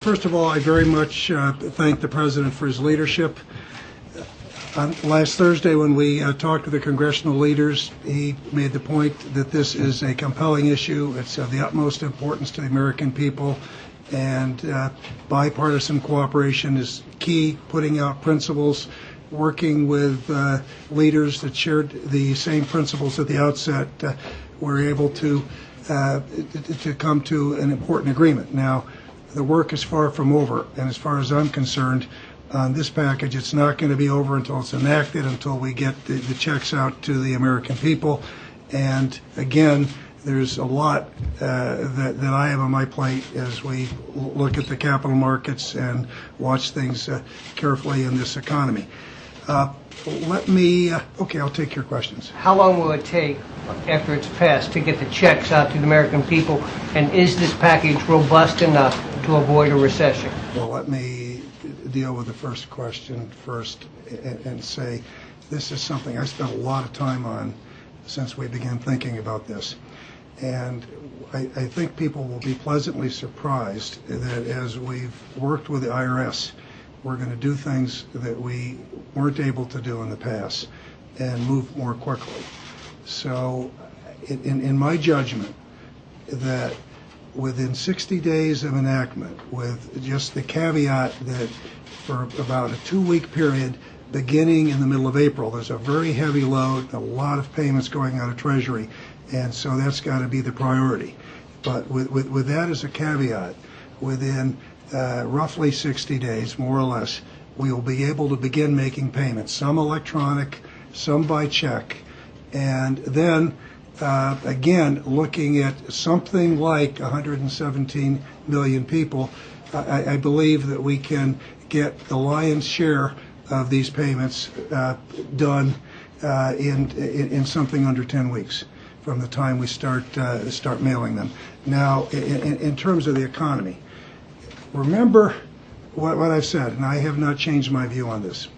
First of all, I very much thank the President for his leadership. Last Thursday when we talked to the congressional leaders, he made the point that this is a compelling issue. It's of the utmost importance to the American people, and bipartisan cooperation is key, putting out principles, working with leaders that shared the same principles at the outset. We're able to come to an important agreement. Now, the work is far from over, and as far as I'm concerned, on this package, it's not going to be over until it's enacted, until we get the checks out to the American people. And again, there's a lot that I have on my plate as we look at the capital markets and watch things carefully in this economy. Okay, I'll take your questions. How long will it take after it's passed to get the checks out to the American people? And is this package robust enough to avoid a recession? Well, let me deal with the first question first and say this is something I spent a lot of time on since we began thinking about this. And I think people will be pleasantly surprised that as we've worked with the IRS, we're going to do things that we weren't able to do in the past and move more quickly. So in my judgment, that within 60 days of enactment, with just the caveat that for about a 2-week period, beginning in the middle of April, there's a very heavy load, a lot of payments going out of Treasury, and so that's got to be the priority. But with that as a caveat, within roughly 60 days, more or less, we will be able to begin making payments, some electronic, some by check, and then again, looking at something like 117 million people, I believe that we can get the lion's share of these payments done in something under 10 weeks from the time we start mailing them. Now, in terms of the economy, remember what I've said, and I have not changed my view on this.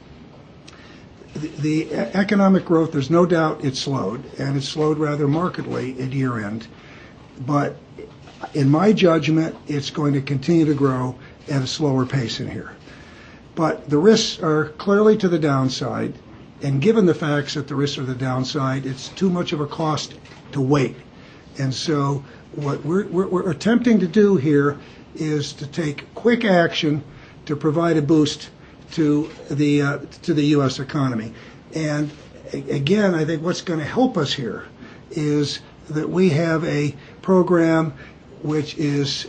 The economic growth, there's no doubt it slowed, and it slowed rather markedly at year end. But in my judgment, it's going to continue to grow at a slower pace in here. But the risks are clearly to the downside, and given the facts that the risks are the downside, it's too much of a cost to wait. And so what we're attempting to do here is to take quick action to provide a boost to the U.S. economy. And again, I think what's going to help us here is that we have a program which is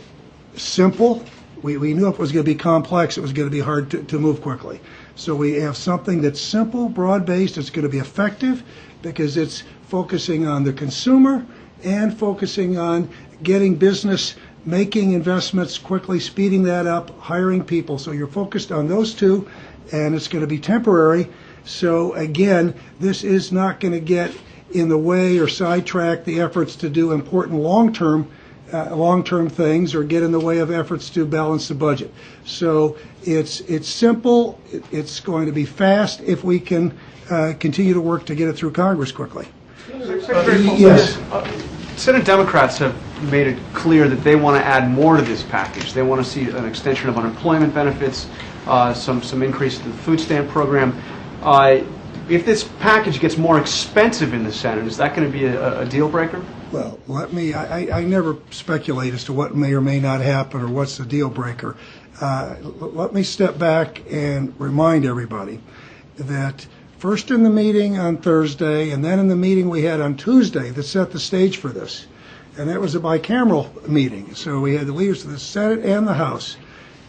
simple. We knew if it was going to be complex, it was going to be hard to move quickly. So we have something that's simple, broad-based. It's going to be effective because it's focusing on the consumer and focusing on getting business, making investments quickly, speeding that up, hiring people. So you're focused on those two, and it's going to be temporary. So again, this is not going to get in the way or sidetrack the efforts to do important long-term things or get in the way of efforts to balance the budget. So it's simple. It's going to be fast if we can continue to work to get it through Congress quickly. Yes. Senate Democrats have made it clear that they want to add more to this package. They want to see an extension of unemployment benefits, some increase to the food stamp program. If this package gets more expensive in the Senate, is that going to be a deal breaker? Well, I never speculate as to what may or may not happen or what's the deal breaker. Let me step back and remind everybody that first in the meeting on Thursday and then in the meeting we had on Tuesday that set the stage for this. And that was a bicameral meeting. So we had the leaders of the Senate and the House.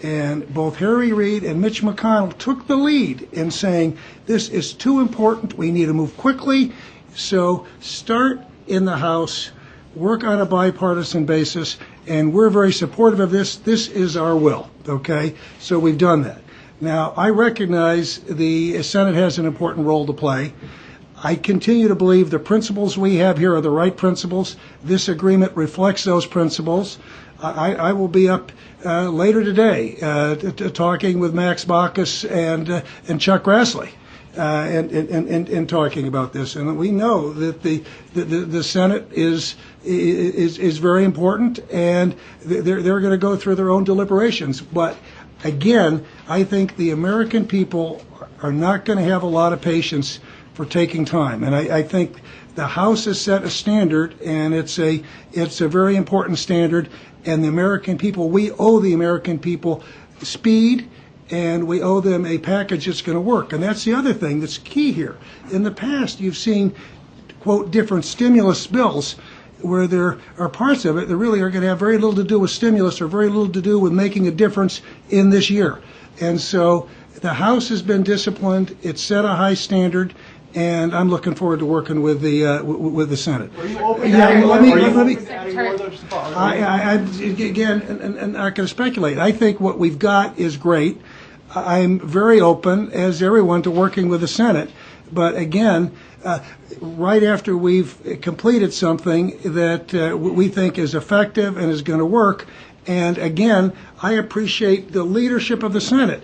And both Harry Reid and Mitch McConnell took the lead in saying, this is too important, we need to move quickly. So start in the House, work on a bipartisan basis, and we're very supportive of this. This is our will, okay? So we've done that. Now, I recognize the Senate has an important role to play. I continue to believe the principles we have here are the right principles. This agreement reflects those principles. I will be up later today talking with Max Baucus and Chuck Grassley. in talking about this, and we know that the Senate is very important, and they're going to go through their own deliberations. But again, I think the American people are not going to have a lot of patience for taking time, and I think the House has set a standard, and it's a very important standard. And the American people, we owe the American people speed, and we owe them a package that's going to work. And that's the other thing that's key here. In the past, you've seen, quote, different stimulus bills where there are parts of it that really are going to have very little to do with stimulus or very little to do with making a difference in this year. And so the House has been disciplined. It's set a high standard. And I'm looking forward to working with the Senate. Are you open Yeah, to let me- adding more of those? Again, and not going to speculate. I think what we've got is great. I'm very open, as everyone, to working with the Senate. But again, right after we've completed something that we think is effective and is going to work, and again, I appreciate the leadership of the Senate,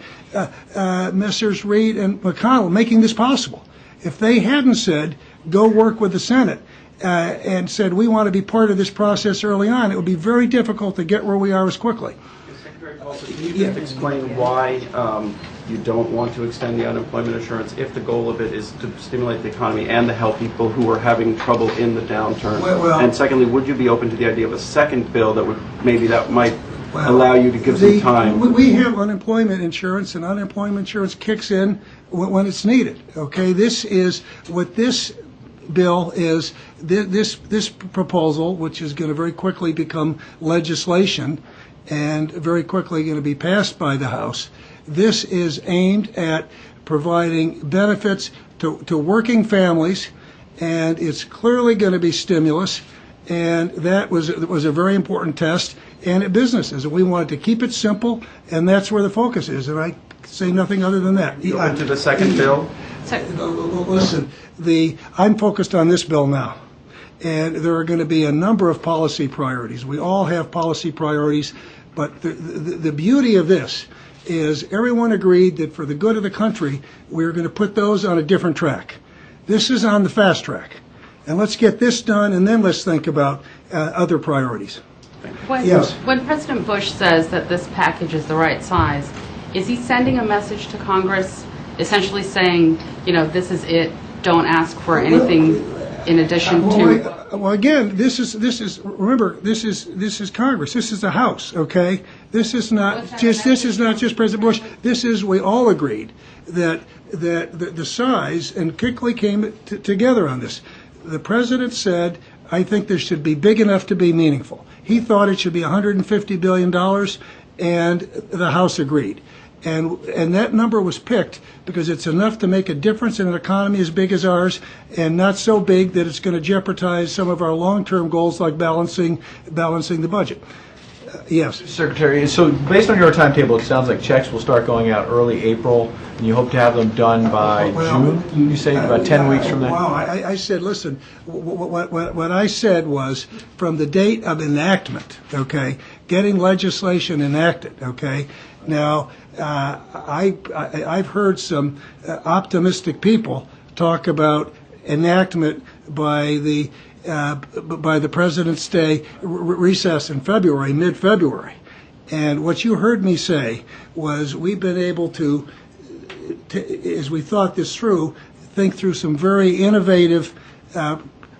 Messrs. Reid and McConnell, making this possible. If they hadn't said, go work with the Senate, and said, we want to be part of this process early on, it would be very difficult to get where we are as quickly. Secretary Paulson, can you just explain why you don't want to extend the unemployment insurance if the goal of it is to stimulate the economy and to help people who are having trouble in the downturn? And secondly, would you be open to the idea of a second bill that would might allow you to give some time? We have unemployment insurance, and unemployment insurance kicks in when it's needed. Okay, this is what this bill is. This proposal, which is going to very quickly become legislation, and very quickly going to be passed by the House. This is aimed at providing benefits to working families, and it's clearly going to be stimulus. And that was a very important test. And at businesses, we wanted to keep it simple, and that's where the focus is. And I say nothing other than that. You open to the second bill? Listen, I'm focused on this bill now, and there are going to be a number of policy priorities. We all have policy priorities, but the beauty of this is everyone agreed that for the good of the country, we're going to put those on a different track. This is on the fast track. And let's get this done, and then let's think about other priorities. When President Bush says that this package is the right size, is he sending a message to Congress essentially saying, this is it, don't ask for anything in addition to... Well, again, this is remember, this is Congress. This is the House, okay? This is not just President Bush. This is, we all agreed that the size, and quickly came together on this. The President said, I think this should be big enough to be meaningful. He thought it should be $150 billion, and the House agreed. And that number was picked because it's enough to make a difference in an economy as big as ours, and not so big that it's going to jeopardize some of our long-term goals like balancing the budget. Yes. Secretary, so based on your timetable, it sounds like checks will start going out early April, and you hope to have them done by June? You say about 10 weeks from now? Well, I said, listen, what I said was from the date of enactment, okay, getting legislation enacted, okay. Now, I've heard some optimistic people talk about enactment by the President's Day recess in February, mid-February. And what you heard me say was we've been able to, as we thought this through, think through some very innovative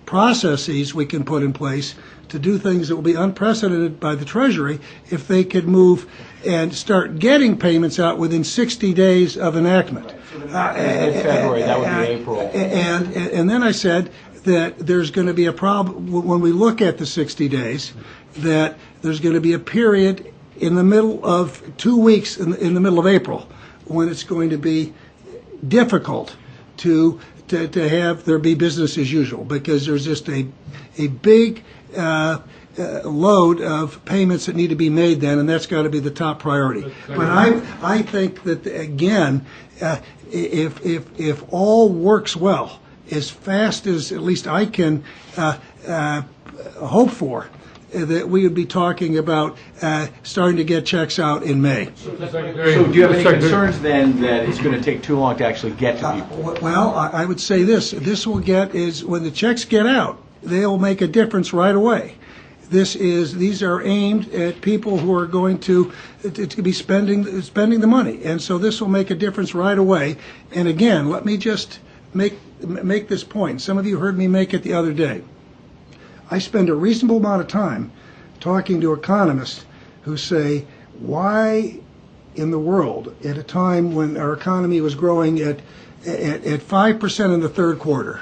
processes we can put in place to do things that will be unprecedented by the Treasury if they could move and start getting payments out within 60 days of enactment. Mid-February, that would be April. And then I said that there's going to be a problem when we look at the 60 days, that there's going to be a period in the middle of 2 weeks in the middle of April when it's going to be difficult to have there be business as usual, because there's just a big load of payments that need to be made then, and that's got to be the top priority. But I think that, again, if all works well, as fast as at least I can hope for, that we would be talking about starting to get checks out in May. So do you have any concerns then that it's going to take too long to actually get to people? Well, I would say this will get is when the checks get out, they'll make a difference right away. These are aimed at people who are going to be spending the money, and so this will make a difference right away. And again, let me just make this point. Some of you heard me make it the other day. I spend a reasonable amount of time talking to economists who say, why in the world, at a time when our economy was growing at 5% in the third quarter,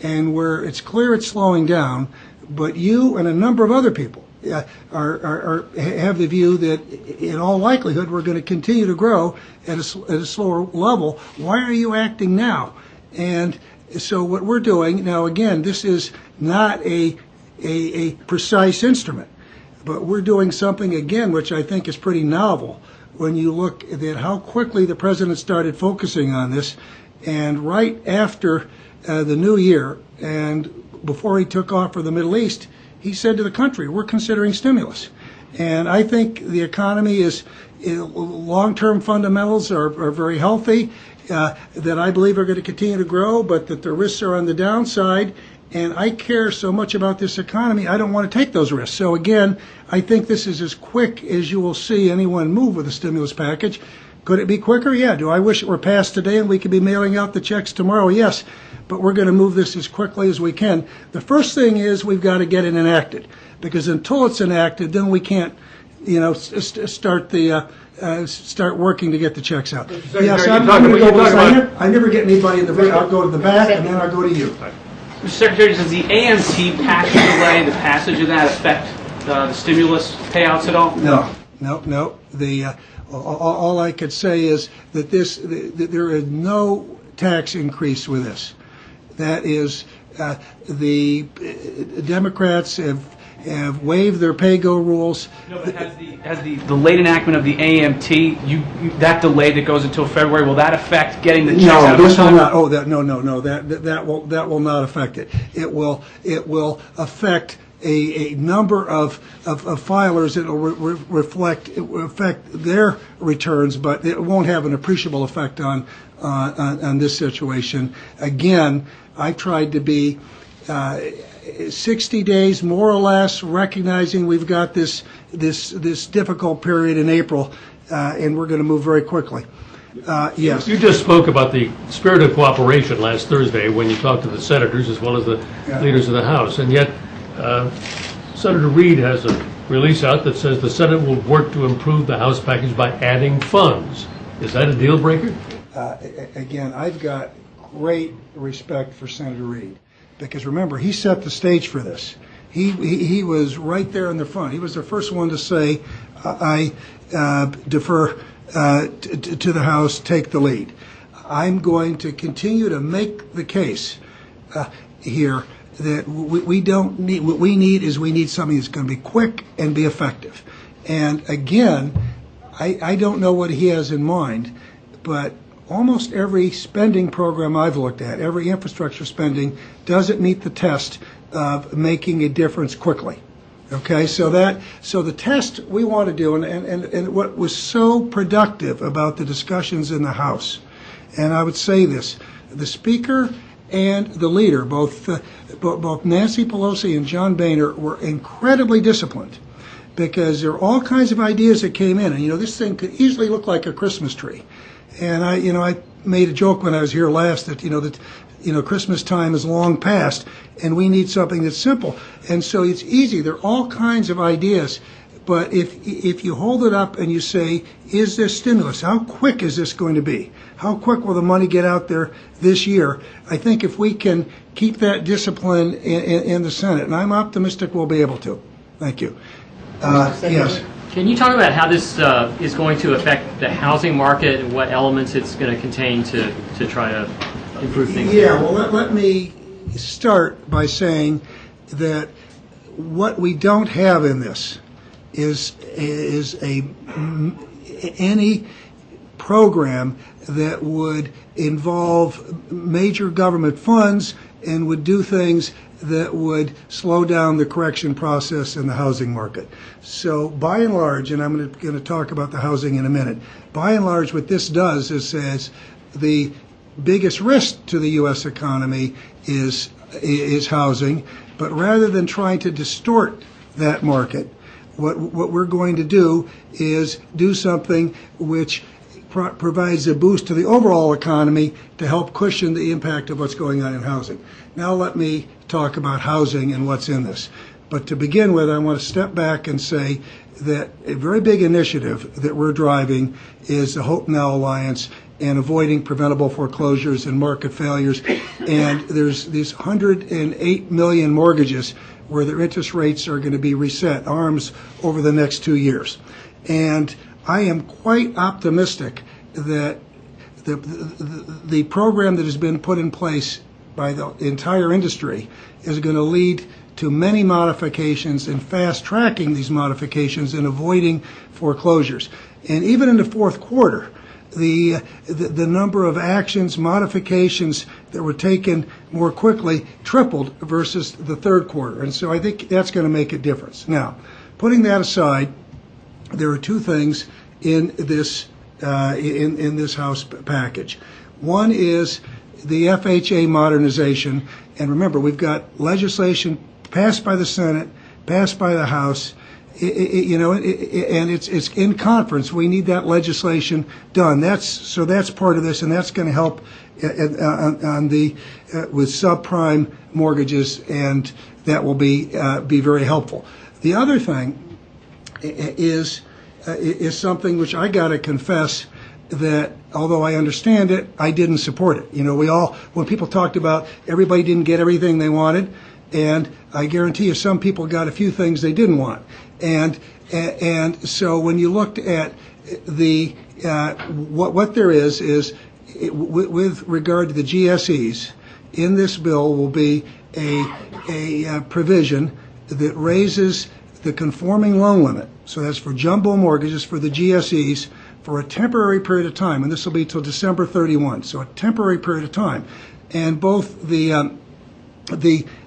and where it's clear it's slowing down, but you and a number of other people have the view that in all likelihood we're going to continue to grow at a slower level. Why are you acting now? And so what we're doing now, again, this is not a precise instrument, but we're doing something again which I think is pretty novel when you look at how quickly the president started focusing on this. And right after the new year and before he took off for the Middle East, he said to the country, we're considering stimulus. And I think the economy is, long-term fundamentals are very healthy, that I believe are going to continue to grow, but that the risks are on the downside. And I care so much about this economy, I don't want to take those risks. So again, I think this is as quick as you will see anyone move with a stimulus package. Could it be quicker? Yeah. Do I wish it were passed today and we could be mailing out the checks tomorrow? Yes. But we're going to move this as quickly as we can. The first thing is we've got to get it enacted, because until it's enacted, then we can't, start working to get the checks out. Yes, I'm going to go with I never get anybody in the front. I'll go to the back and then I'll go to you. Mr. Secretary, does the AMT package delay, the passage of that, affect the stimulus payouts at all? No. All I could say is that there is no tax increase with this. That is, the Democrats have waived their pay-go rules. No, but has the late enactment of the AMT, that delay that goes until February, will that affect getting the checks out? No, this will not. Oh, no. That will not affect it. It will affect a number of filers. It will affect their returns, but it won't have an appreciable effect on this situation. Again, I tried to be 60 days, more or less, recognizing we've got this difficult period in April, and we're going to move very quickly. Yes. You just spoke about the spirit of cooperation last Thursday when you talked to the senators as well as the leaders of the House, and yet Senator Reid has a release out that says the Senate will work to improve the House package by adding funds. Is that a deal breaker? Again, I've got great respect for Senator Reid, because remember, he set the stage for this. He was right there in the front. He was the first one to say, I defer to the House, take the lead. I'm going to continue to make the case here that we don't need, what we need something that's going to be quick and be effective. And again, I don't know what he has in mind, but almost every spending program I've looked at, every infrastructure spending, doesn't meet the test of making a difference quickly. Okay, so the test we want to do, and what was so productive about the discussions in the House, and I would say this, the Speaker and the leader, both Nancy Pelosi and John Boehner, were incredibly disciplined, because there are all kinds of ideas that came in, and this thing could easily look like a Christmas tree. And I made a joke when I was here last that Christmas time is long past, and we need something that's simple. And so it's easy. There are all kinds of ideas, but if you hold it up and you say, is this stimulus? How quick is this going to be? How quick will the money get out there this year? I think if we can keep that discipline in the Senate, and I'm optimistic we'll be able to. Thank you. Yes. Can you talk about how this is going to affect the housing market and what elements it's going to contain to try to improve things? Yeah, well, let me start by saying that what we don't have in this is any program that would involve major government funds and would do things that would slow down the correction process in the housing market. So by and large, and I'm going to talk about the housing in a minute, by and large what this does is says the biggest risk to the U.S. economy is housing, but rather than trying to distort that market, what we're going to do is do something which provides a boost to the overall economy to help cushion the impact of what's going on in housing. Now let me talk about housing and what's in this. But to begin with, I want to step back and say that a very big initiative that we're driving is the Hope Now Alliance and avoiding preventable foreclosures and market failures. And there's these 108 million mortgages where their interest rates are going to be reset, ARMs, over the next 2 years. And I am quite optimistic that the program that has been put in place by the entire industry is going to lead to many modifications and fast-tracking these modifications and avoiding foreclosures. And even in the fourth quarter, the number of actions, modifications that were taken more quickly tripled versus the third quarter. And so I think that's going to make a difference. Now, putting that aside, there are two things in this House package. One is the FHA modernization, and remember, we've got legislation passed by the Senate, passed by the House, and it's in conference. We need that legislation done. That's part of this, and that's going to help on with subprime mortgages, and that will be very helpful. The other thing is something which I got to confess that although I understand it, I didn't support it. When people talked about everybody didn't get everything they wanted, and I guarantee you some people got a few things they didn't want. And so when you looked at what there is with regard to the GSEs, in this bill will be a provision that raises the conforming loan limit. So that's for jumbo mortgages for the GSEs for a temporary period of time, and this will be till December 31. So a temporary period of time, and both the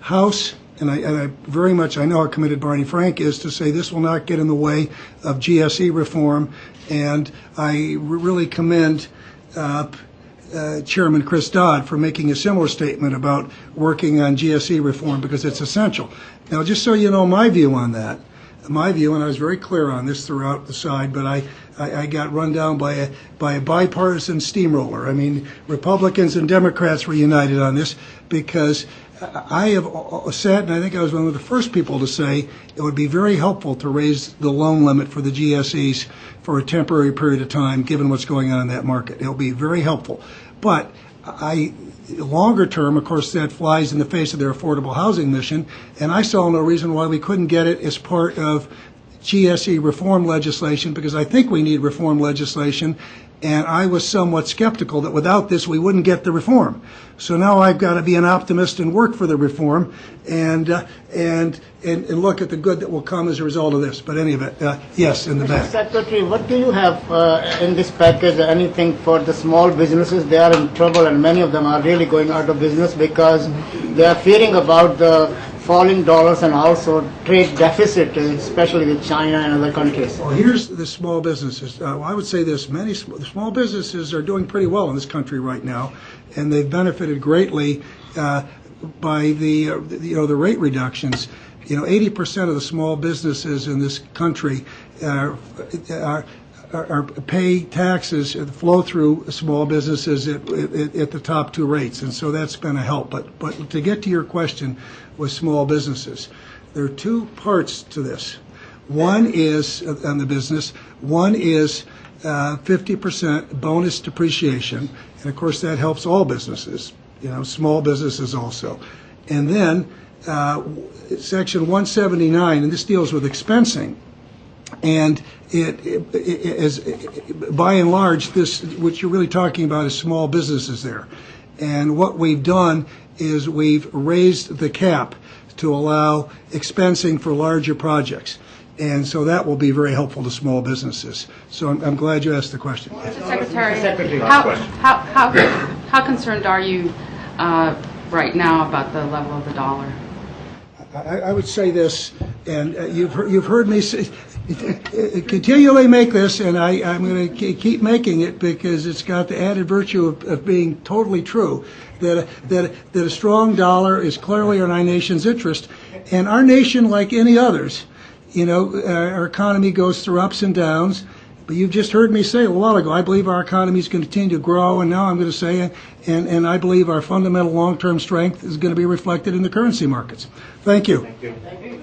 House and I very much I know how committed Barney Frank is to say this will not get in the way of GSE reform, and I really commend Chairman Chris Dodd for making a similar statement about working on GSE reform because it's essential. Now, just so you know my view on that, and I was very clear on this throughout the side, but I got run down by a bipartisan steamroller. I mean, Republicans and Democrats were united on this because I have said, and I think I was one of the first people to say, it would be very helpful to raise the loan limit for the GSEs for a temporary period of time, given what's going on in that market. It'll be very helpful. But longer term, of course, that flies in the face of their affordable housing mission, and I saw no reason why we couldn't get it as part of GSE reform legislation, because I think we need reform legislation, and I was somewhat skeptical that without this we wouldn't get the reform. So now I've got to be an optimist and work for the reform and look at the good that will come as a result of this. But any of it, yes, in the back. Secretary, what do you have in this package? Anything for the small businesses? They are in trouble, and many of them are really going out of business because they are fearing about the falling dollars and also trade deficit, especially with China and other countries. Well, here's the small businesses. I would say this: many small businesses are doing pretty well in this country right now, and they've benefited greatly by the rate reductions. 80% of the small businesses in this country pay taxes, flow through small businesses at the top two rates, and so that's been a help. But to get to your question with small businesses, there are two parts to this. One is on the business. One is 50% bonus depreciation, and of course that helps all businesses. Small businesses also, and then Section 179, and this deals with expensing. And it is, by and large, what you're really talking about is small businesses there. And what we've done is we've raised the cap to allow expensing for larger projects. And so that will be very helpful to small businesses. So I'm glad you asked the question. Mr. Secretary, how concerned are you right now about the level of the dollar? I would say this, and you've heard me continually make this, and I'm going to keep making it because it's got the added virtue of being totally true, that a strong dollar is clearly in our nation's interest. And our nation, like any others, our economy goes through ups and downs. But you've just heard me say a while ago, I believe our economy is going to continue to grow, and now I'm going to say it, and I believe our fundamental long-term strength is going to be reflected in the currency markets. Thank you. Thank you.